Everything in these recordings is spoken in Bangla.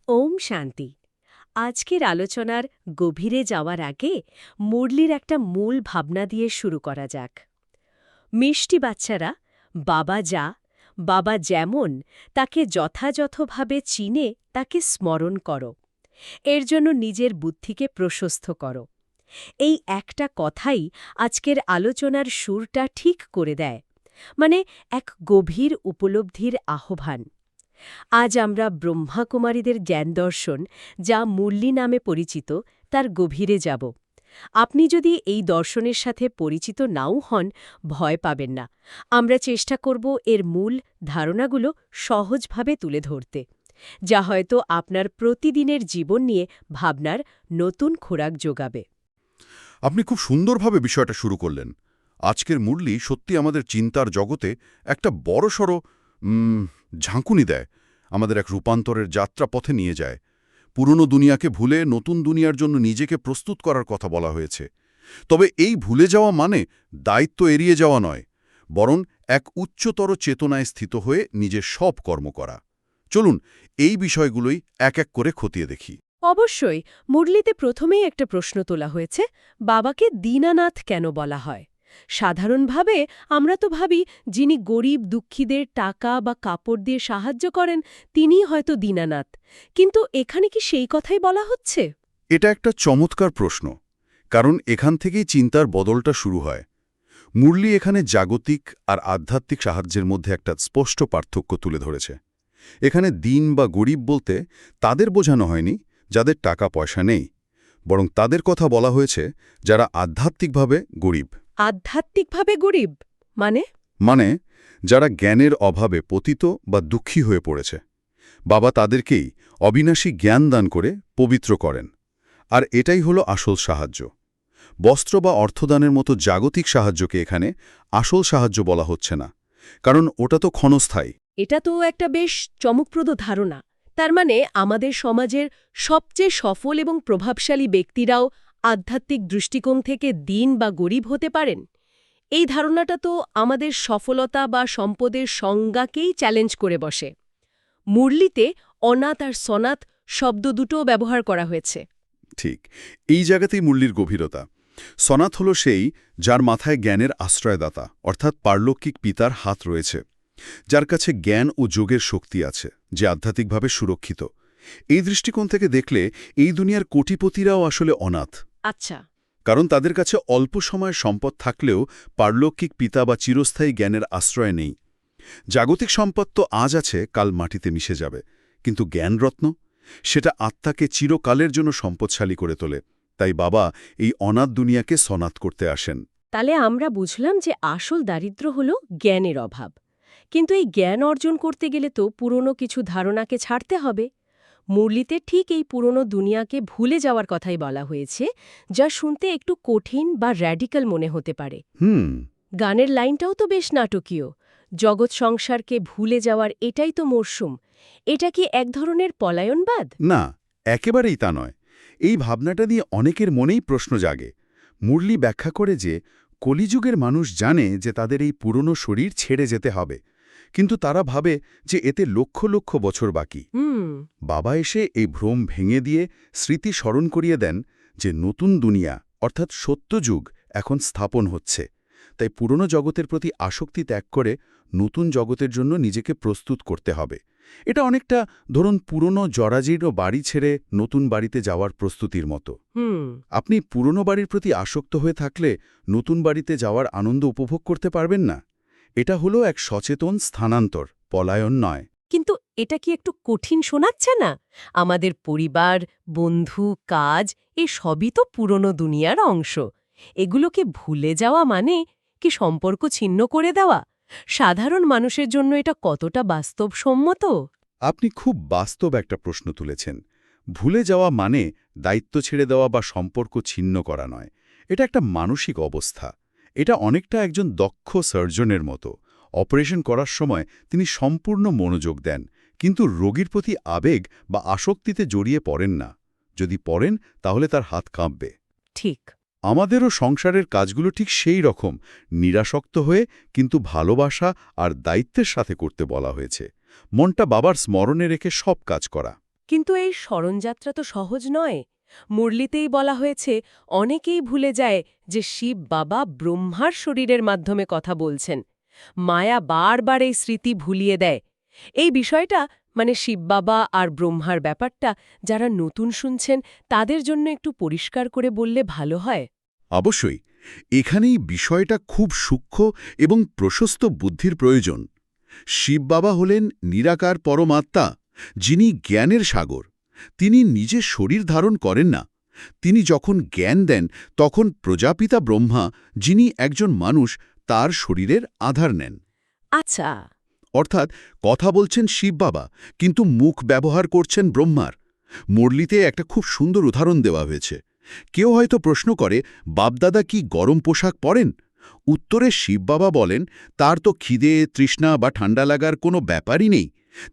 ওম শান্তি। আজকের আলোচনার গভীরে যাওয়ার আগে মুরলির একটা মূল ভাবনা দিয়ে শুরু করা যাক। মিষ্টি বাচ্চারা বাবা যা, বাবা যেমন, তাকে যথাযথভাবে চিনে তাকে স্মরণ করো। এর জন্য নিজের বুদ্ধিকে প্রশস্ত করো। এই একটা কথাই আজকের আলোচনার সুরটা ঠিক করে দেয়। মানে এক গভীর উপলব্ধির আহ্বান। আজ আমরা ব্রহ্মাকুমারীদের জ্ঞান দর্শন, যা মুরলি নামে পরিচিত, তার গভীরে যাব। আপনি যদি এই দর্শনের সাথে পরিচিত নাও হন, ভয় পাবেন না। আমরা চেষ্টা করব এর মূল ধারণাগুলো সহজভাবে তুলে ধরতে, যা হয়তো আপনার প্রতিদিনের জীবন নিয়ে ভাবনার নতুন খোরাক যোগাবে। আপনি খুব সুন্দরভাবে বিষয়টা শুরু করলেন। আজকের মুরলি সত্যি আমাদের চিন্তার জগতে একটা বড়সড় ঝাঁকুনি দেয়, আমাদের এক রূপান্তরের যাত্রা পথে নিয়ে যায়। পুরনো দুনিয়াকে ভুলে নতুন দুনিয়ার জন্য নিজেকে প্রস্তুত করার কথা বলা হয়েছে। তবে এই ভুলে যাওয়া মানে দায়িত্ব এড়িয়ে যাওয়া নয়, বরং এক উচ্চতর চেতনায় স্থিত হয়ে নিজের সব কর্ম করা। চলুন এই বিষয়গুলোই এক এক করে খতিয়ে দেখি। অবশ্যই। মুরলিতে প্রথমেই একটা প্রশ্ন তোলা হয়েছে, বাবাকে দীনানাথ কেন বলা হয়? সাধারণভাবে আমরা তো ভাবি যিনি গরিব দুঃখীদের টাকা বা কাপড় দিয়ে সাহায্য করেন তিনিই হয়তো দীনানাথ। কিন্তু এখানে কি সেই কথাই বলা হচ্ছে? এটা একটা চমৎকার প্রশ্ন, কারণ এখান থেকেই চিন্তার বদলটা শুরু হয়। মুরলি এখানে জাগতিক আর আধ্যাত্মিক সাহায্যের মধ্যে একটা স্পষ্ট পার্থক্য তুলে ধরেছে। এখানে দীন বা গরিব বলতে তাদের বোঝানো হয়নি যাদের টাকা পয়সা নেই, বরং তাদের কথা বলা হয়েছে যারা আধ্যাত্মিকভাবে গরিব। আধ্যাত্মিকভাবে গরিব মানে? মানে যারা জ্ঞানের অভাবে পতিত বা দুঃখী হয়ে পড়েছে। বাবা তাদেরকেই অবিনাশী জ্ঞান দান করে পবিত্র করেন। আর এটাই হলো আসল সাহায্য। বস্ত্র বা অর্থদানের মতো জাগতিক সাহায্যকে এখানে আসল সাহায্য বলা হচ্ছে না, কারণ ওটা তো ক্ষণস্থায়ী। এটা তো একটা বেশ চমকপ্রদ ধারণা। তার মানে আমাদের সমাজের সবচেয়ে সফল এবং প্রভাবশালী ব্যক্তিরাও আধ্যাত্মিক দৃষ্টিকোণ থেকে দীন বা গরিব হতে পারেন। এই ধারণাটা তো আমাদের সফলতা বা সম্পদের সংজ্ঞাকেই চ্যালেঞ্জ করে বসে। মুরলিতে অনাথ আর সনাথ শব্দ দুটোও ব্যবহার করা হয়েছে। ঠিক এই জায়গাতেই মুরলির গভীরতা। সনাথ হল সেই যার মাথায় জ্ঞানের আশ্রয়দাতা, অর্থাৎ পারলৌকিক পিতার হাত রয়েছে, যার কাছে জ্ঞান ও যোগের শক্তি আছে, যে আধ্যাত্মিকভাবে সুরক্ষিত। এই দৃষ্টিকোণ থেকে দেখলে এই দুনিয়ার কোটিপতিরাও আসলে অনাথ। আচ্ছা। কারণ তাদের কাছে অল্প সময়ের সম্পদ থাকলেও পারলৌকিক পিতা বা চিরস্থায়ী জ্ঞানের আশ্রয় নেই। জাগতিক সম্পদ তো আজ আছে, কাল মাটিতে মিশে যাবে, কিন্তু জ্ঞানরত্ন, সেটা আত্মাকে চিরকালের জন্য সম্পদশালী করে তোলে। তাই বাবা এই অনাথ দুনিয়াকে সনাথ করতে আসেন। তাহলে আমরা বুঝলাম যে আসল দারিদ্র্য হল জ্ঞানের অভাব। কিন্তু এই জ্ঞান অর্জন করতে গেলে তো পুরনো কিছু ধারণাকে ছাড়তে হবে। মুরলিতে ঠিক এই পুরনো দুনিয়াকে ভুলে যাওয়ার কথাই বলা হয়েছে, যা শুনতে একটু কঠিন বা র্যাডিক্যাল মনে হতে পারে। গানের লাইনটাও তো বেশ নাটকীয়। জগৎ সংসারকে ভুলে যাওয়ার এটাই তো মরশুম। এটা কি এক ধরনের পলায়নবাদ? না, একেবারেই তা নয়। এই ভাবনাটা নিয়ে অনেকের মনেই প্রশ্ন জাগে। মুরলি ব্যাখ্যা করে যে কলিযুগের মানুষ জানে যে তাদের এই পুরনো শরীর ছেড়ে যেতে হবে, কিন্তু তারা ভাবে যে এতে লক্ষ লক্ষ বছর বাকি। বাবা এসে এই ভ্রম ভেঙে দিয়ে স্মৃতি স্মরণ করিয়ে দেন যে নতুন দুনিয়া, অর্থাৎ সত্যযুগ এখন স্থাপন হচ্ছে। তাই পুরনো জগতের প্রতি আসক্তি ত্যাগ করে নতুন জগতের জন্য নিজেকে প্রস্তুত করতে হবে। এটা অনেকটা ধরুন পুরনো জরাজীর্ণ বাড়ি ছেড়ে নতুন বাড়িতে যাওয়ার প্রস্তুতির মতো। আপনি পুরনো বাড়ির প্রতি আসক্ত হয়ে থাকলে নতুন বাড়িতে যাওয়ার আনন্দ উপভোগ করতে পারবেন না। এটা হলো এক সচেতন স্থানান্তর, পলায়ন নয়। কিন্তু এটা কি একটু কঠিন শোনাচ্ছে না? আমাদের পরিবার, বন্ধু, কাজ এ সবই তো পুরনো দুনিয়ার অংশ। এগুলোকে ভুলে যাওয়া মানে কি সম্পর্ক ছিন্ন করে দেওয়া? সাধারণ মানুষের জন্য এটা কতটা বাস্তবসম্মত? আপনি খুব বাস্তব একটা প্রশ্ন তুলেছেন। ভুলে যাওয়া মানে দায়িত্ব ছেড়ে দেওয়া বা সম্পর্ক ছিন্ন করা নয়। এটা একটা মানসিক অবস্থা। এটা অনেকটা একজন দক্ষ সার্জনের মতো। অপারেশন করার সময় তিনি সম্পূর্ণ মনোযোগ দেন, কিন্তু রোগীর প্রতি আবেগ বা আসক্তিতে জড়িয়ে পড়েন না। যদি পড়েন তাহলে তার হাত কাঁপবে। ঠিক। আমাদেরও সংসারের কাজগুলো ঠিক সেই রকম, নিরাসক্ত হয়ে কিন্তু ভালোবাসা আর দায়িত্বের সাথে করতে বলা হয়েছে। মনটা বাবার স্মরণে রেখে সব কাজ করা। কিন্তু এই স্মরণযাত্রা তো সহজ নয়। মুরলিতেই বলা হয়েছে অনেকেই ভুলে যায় যে শিব বাবা ব্রহ্মার শরীরের মাধ্যমে কথা বলছেন। মায়া বারবার এই স্মৃতি ভুলিয়ে দেয়। এই বিষয়টা মানে শিব বাবা আর ব্রহ্মার ব্যাপারটা যারা নতুন শুনছেন তাদের জন্য একটু পরিষ্কার করে বললে ভালো হয়। অবশ্যই এখানেই বিষয়টা খুব সূক্ষ্ম এবং প্রশস্ত বুদ্ধির প্রয়োজন। শিব বাবা হলেন নিরাকার পরমাত্মা, যিনি জ্ঞানের সাগর। তিনি নিজে শরীর ধারণ করেন না। তিনি যখন জ্ঞান দেন তখন প্রজাপিতা ব্রহ্মা, যিনি একজন মানুষ, তার শরীরের আধার নেন। আচ্ছা। অর্থাৎ কথা বলছেন শিব বাবা, কিন্তু মুখ ব্যবহার করছেন ব্রহ্মার। মুরলিতে একটা খুব সুন্দর উদাহরণ দেওয়া হয়েছে। কেউ হয়তো প্রশ্ন করে, বাপদাদা কি গরম পোশাক পরেন? উত্তরে শিব বাবা বলেন, তার তো খিদে, তৃষ্ণা বা ঠান্ডা লাগার কোনো ব্যাপারই নেই।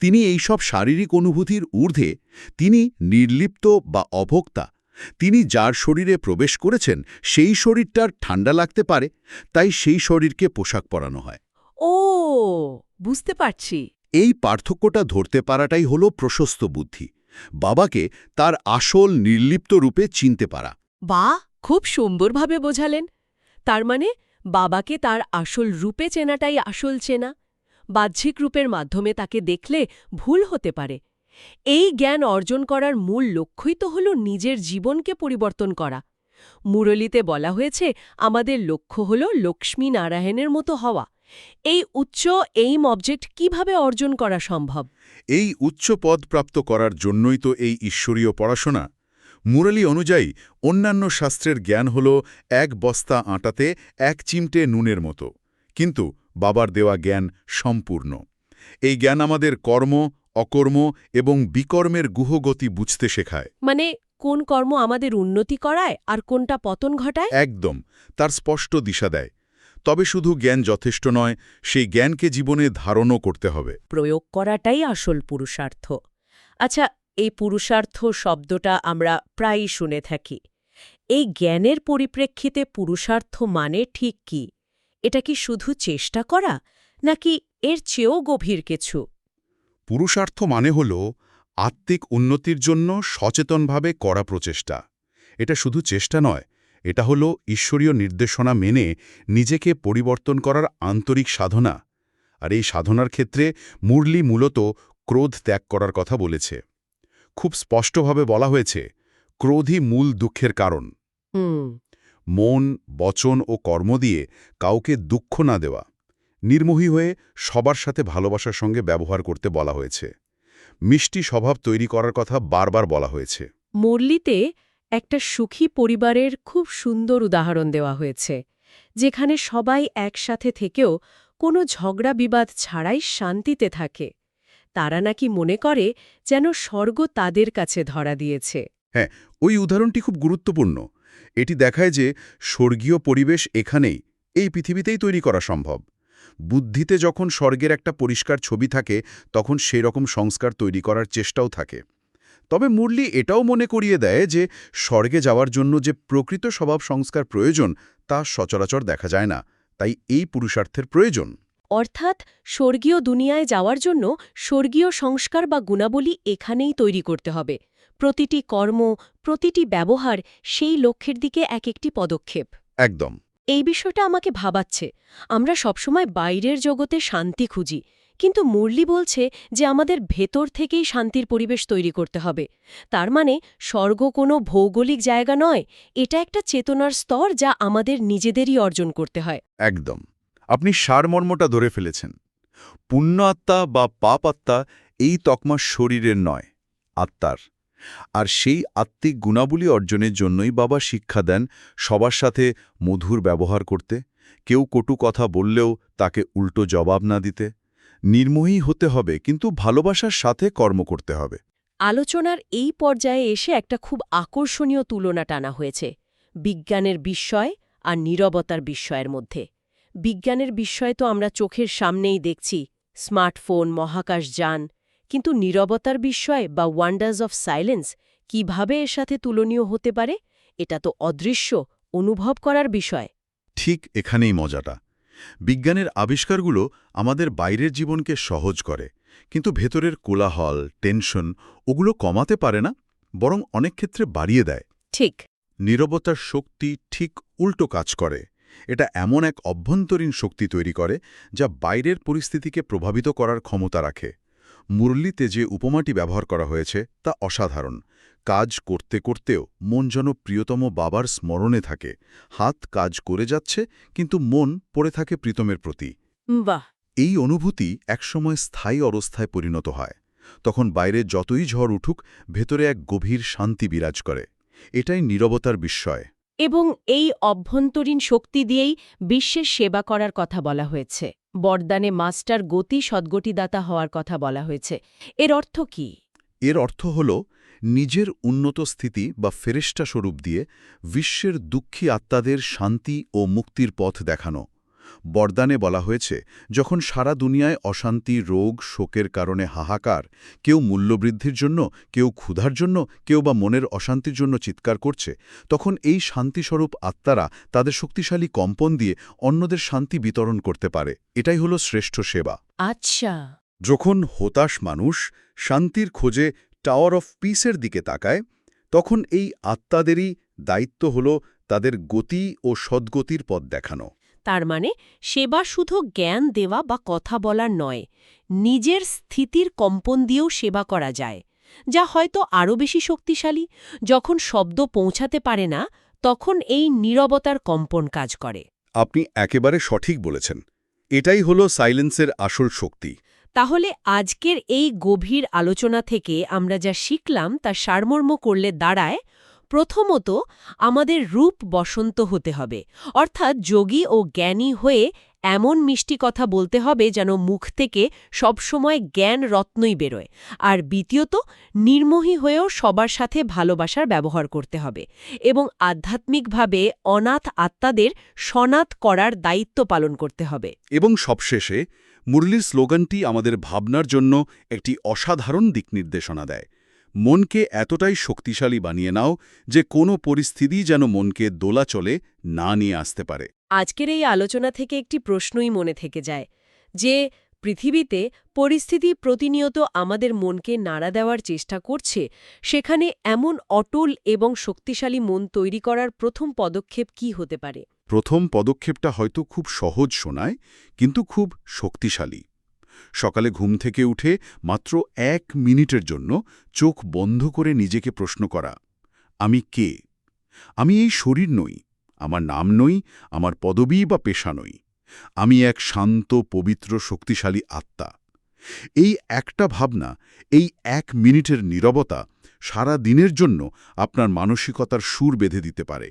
তিনি এইসব শারীরিক অনুভূতির ঊর্ধ্বে। তিনি নির্লিপ্ত বা অভোক্তা। তিনি যার শরীরে প্রবেশ করেছেন সেই শরীরটার ঠান্ডা লাগতে পারে, তাই সেই শরীরকে পোশাক পরানো হয়। ও, বুঝতে পারছি। এই পার্থক্যটা ধরতে পারাটাই হলো প্রশস্ত বুদ্ধি। বাবাকে তার আসল নির্লিপ্ত রূপে চিনতে পারা। বাহ, খুব সুন্দরভাবে বোঝালেন। তার মানে বাবাকে তার আসল রূপে চেনাটাই আসল চেনা। বাহ্যিক রূপের মাধ্যমে তাকে দেখলে ভুল হতে পারে। এই জ্ঞান অর্জন করার মূল লক্ষ্যই তো হল নিজের জীবনকে পরিবর্তন করা। মুরলীতে বলা হয়েছে আমাদের লক্ষ্য হল লক্ষ্মী নারায়ণের মতো হওয়া। এই উচ্চ এইম অবজেক্ট কিভাবে অর্জন করা সম্ভব? এই উচ্চ পদ প্রাপ্ত করার জন্যই তো এই ঈশ্বরীয় পড়াশোনা। মুরলী অনুযায়ী অন্যান্য শাস্ত্রের জ্ঞান হল এক বস্তা আটাতে এক চিমটে নুনের মতো, কিন্তু বাবার দেওয়া জ্ঞান সম্পূর্ণ। এই জ্ঞান আমাদের কর্ম, অকর্ম এবং বিকর্মের গুহগতি বুঝতে শেখায়। মানে কোন কর্ম আমাদের উন্নতি করায় আর কোনটা পতন ঘটায়? একদম, তার স্পষ্ট দিশা দেয়। তবে শুধু জ্ঞান যথেষ্ট নয়, সেই জ্ঞানকে জীবনে ধারণও করতে হবে। প্রয়োগ করাটাই আসল পুরুষার্থ। আচ্ছা, এই পুরুষার্থ শব্দটা আমরা প্রায়ই শুনে থাকি। এই জ্ঞানের পরিপ্রেক্ষিতে পুরুষার্থ মানে ঠিক কি? এটা কি শুধু চেষ্টা করা, নাকি এর চেয়েও গভীর কিছু? পুরুষার্থ মানে হল আত্মিক উন্নতির জন্য সচেতনভাবে করা প্রচেষ্টা। এটা শুধু চেষ্টা নয়, এটা হল ঈশ্বরীয় নির্দেশনা মেনে নিজেকে পরিবর্তন করার আন্তরিক সাধনা। আর এই সাধনার ক্ষেত্রে মুরলী মূলত ক্রোধ ত্যাগ করার কথা বলেছে। খুব স্পষ্টভাবে বলা হয়েছে, ক্রোধই মূল দুঃখের কারণ। হুম। মন, বচন ও কর্ম দিয়ে কাউকে দুঃখ না দেওয়া। নির্মোহী হয়ে সবার সাথে ভালোবাসার সঙ্গে ব্যবহার করতে বলা হয়েছে। মিষ্টি স্বভাব তৈরি করার কথা বারবার বলা হয়েছে। মুরলীতে একটা সুখী পরিবারের খুব সুন্দর উদাহরণ দেওয়া হয়েছে, যেখানে সবাই একসাথে থেকেও কোনো ঝগড়া বিবাদ ছাড়াই শান্তিতে থাকে। তারা নাকি মনে করে যেন স্বর্গ তাদের কাছে ধরা দিয়েছে। হ্যাঁ, ওই উদাহরণটি খুব গুরুত্বপূর্ণ। এটি দেখায় যে স্বর্গীয় পরিবেশ এখানেই, এই পৃথিবীতেই তৈরি করা সম্ভব। বুদ্ধিতে যখন স্বর্গের একটা পরিষ্কার ছবি থাকে, তখন সেই রকম সংস্কার তৈরি করার চেষ্টাও থাকে। তবে মুরলী এটাও মনে করিয়ে দেয় যে স্বর্গে যাওয়ার জন্য যে প্রকৃত স্বভাব সংস্কার প্রয়োজন, তা সচরাচর দেখা যায় না। তাই এই পুরুষার্থের প্রয়োজন। অর্থাৎ স্বর্গীয় দুনিয়ায় যাওয়ার জন্য স্বর্গীয় সংস্কার বা গুণাবলী এখানেই তৈরি করতে হবে। প্রতিটি কর্ম, প্রতিটি ব্যবহার সেই লক্ষ্যের দিকে এক একটি পদক্ষেপ। একদম। এই বিষয়টা আমাকে ভাবাচ্ছে। আমরা সবসময় বাইরের জগতে শান্তি খুঁজি, কিন্তু মুরলী বলছে যে আমাদের ভেতর থেকেই শান্তির পরিবেশ তৈরি করতে হবে। তার মানে স্বর্গ কোনো ভৌগোলিক জায়গা নয়, এটা একটা চেতনার স্তর যা আমাদের নিজেদেরই অর্জন করতে হয়। একদম, আপনি সারমর্মটা ধরে ফেলেছেন। পুণ্য আত্মা বা পাপ আত্মা এই তকমা শরীরের নয়, আত্মার। আর সেই আত্মিক গুণাবলী অর্জনের জন্যই বাবা শিক্ষা দেন সবার সাথে মধুর ব্যবহার করতে, কেউ কটু কথা বললেও তাকে উল্টো জবাব না দিতে। নির্মোহী হতে হবে, কিন্তু ভালোবাসার সাথে কর্ম করতে হবে। আলোচনার এই পর্যায়ে এসে একটা খুব আকর্ষণীয় তুলনা টানা হয়েছে বিজ্ঞানের বিস্ময় আর নীরবতার বিস্ময়ের মধ্যে। বিজ্ঞানের বিস্ময় তো আমরা চোখের সামনেই দেখছি, স্মার্টফোন, মহাকাশযান। কিন্তু নীরবতার বিস্ময় বা ওয়ান্ডার্স অফ সাইলেন্স কিভাবে এর সাথে তুলনীয় হতে পারে? এটা তো অদৃশ্য, অনুভব করার বিষয়। ঠিক এখানেই মজাটা। বিজ্ঞানের আবিষ্কারগুলো আমাদের বাইরের জীবনকে সহজ করে, কিন্তু ভেতরের কোলাহল, টেনশন ওগুলো কমাতে পারে না, বরং অনেক ক্ষেত্রে বাড়িয়ে দেয়। ঠিক। নীরবতার শক্তি ঠিক উল্টো কাজ করে। এটা এমন এক অভ্যন্তরীণ শক্তি তৈরি করে যা বাইরের পরিস্থিতিকে প্রভাবিত করার ক্ষমতা রাখে। মুরলিতে যে উপমাটি ব্যবহার করা হয়েছে তা অসাধারণ। কাজ করতে করতেও মন যেন প্রিয়তম বাবার স্মরণে থাকে। হাত কাজ করে যাচ্ছে, কিন্তু মন পড়ে থাকে প্রীতমের প্রতি। বাহ! এই অনুভূতি একসময় স্থায়ী অবস্থায় পরিণত হয়। তখন বাইরে যতই ঝড় উঠুক, ভেতরে এক গভীর শান্তি বিরাজ করে। এটাই নীরবতার বিস্ময়। এবং এই অভ্যন্তরীণ শক্তি দিয়েই বিশ্বের সেবা করার কথা বলা হয়েছে। বরদানে মাস্টার গতি সদ্গতিদাতা হওয়ার কথা বলা হয়েছে। এর অর্থ কি? এর অর্থ হল নিজের উন্নত স্থিতি বা ফেরেশতা স্বরূপ দিয়ে বিশ্বের দুঃখী আত্মাদের শান্তি ও মুক্তির পথ দেখানো। বরদানে বলা হয়েছে, যখন সারা দুনিয়ায় অশান্তি, রোগ, শোকের কারণে হাহাকার, কেউ মূল্যবৃদ্ধির জন্য, কেউ ক্ষুধার জন্য, কেউ বা মনের অশান্তির জন্য চিৎকার করছে, তখন এই শান্তিস্বরূপ আত্মারা তাদের শক্তিশালী কম্পন দিয়ে অন্যদের শান্তি বিতরণ করতে পারে। এটাই হলো শ্রেষ্ঠ সেবা। আচ্ছা। যখন হতাশ মানুষ শান্তির খোঁজে টাওয়ার অফ পিসের দিকে তাকায়, তখন এই আত্মাদেরই দায়িত্ব হল তাদের গতি ও সদ্গতির পথ দেখানো। তার মানে সেবা শুধু জ্ঞান দেওয়া বা কথা বলার নয়, নিজের স্থিতির কম্পন দিয়েও সেবা করা যায়, যা হয়তো আরও বেশি শক্তিশালী। যখন শব্দ পৌঁছাতে পারে না, তখন এই নীরবতার কম্পন কাজ করে। আপনি একেবারে সঠিক বলেছেন। এটাই হলো সাইলেন্সের আসল শক্তি। তাহলে আজকের এই গভীর আলোচনা থেকে আমরা যা শিখলাম তা সারমর্ম করলে দাঁড়ায়, প্রথমত আমাদের রূপ বসন্ত হতে হবে, অর্থাৎ যোগী ও জ্ঞানী হয়ে এমন মিষ্টি কথা বলতে হবে যেন মুখ থেকে সবসময় জ্ঞান রত্নই বেরোয়। আর দ্বিতীয়ত, নির্মোহী হয়েও সবার সাথে ভালোবাসার ব্যবহার করতে হবে এবং আধ্যাত্মিকভাবে অনাথ আত্মাদের সনাথ করার দায়িত্ব পালন করতে হবে। এবং সবশেষে মুরলির স্লোগানটি আমাদের ভাবনার জন্য একটি অসাধারণ দিক নির্দেশনা দেয়। মনকে এতটাই শক্তিশালী বানিয়ে নাও যে কোনো পরিস্থিতি যেন মনকে দোলাচলে না নিয়ে আসতে পারে। আজকের এই আলোচনা থেকে একটি প্রশ্নই মনে থেকে যায় যে পৃথিবীতে পরিস্থিতি প্রতিনিয়ত আমাদের মনকে নাড়া দেওয়ার চেষ্টা করছে, সেখানে এমন অটল এবং শক্তিশালী মন তৈরি করার প্রথম পদক্ষেপ কি হতে পারে? প্রথম পদক্ষেপটা হয়তো খুব সহজ শোনায়, কিন্তু খুব শক্তিশালী। সকালে ঘুম থেকে উঠে মাত্র 1 মিনিটের জন্য চোখ বন্ধ করে নিজেকে প্রশ্ন করা, আমি কে? আমি এই শরীর নই, আমার নাম নই, আমার পদবী বা পেশা নই। আমি এক শান্ত, পবিত্র, শক্তিশালী আত্মা। এই একটা ভাবনা, এই 1 মিনিটের নীরবতা সারা দিনের জন্য আপনার মানসিকতার সুর বেঁধে দিতে পারে।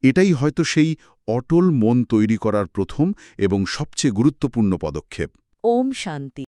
এটাই হয়তো সেই অটল মন তৈরি করার প্রথম এবং সবচেয়ে গুরুত্বপূর্ণ পদক্ষেপ। ওম শান্তি।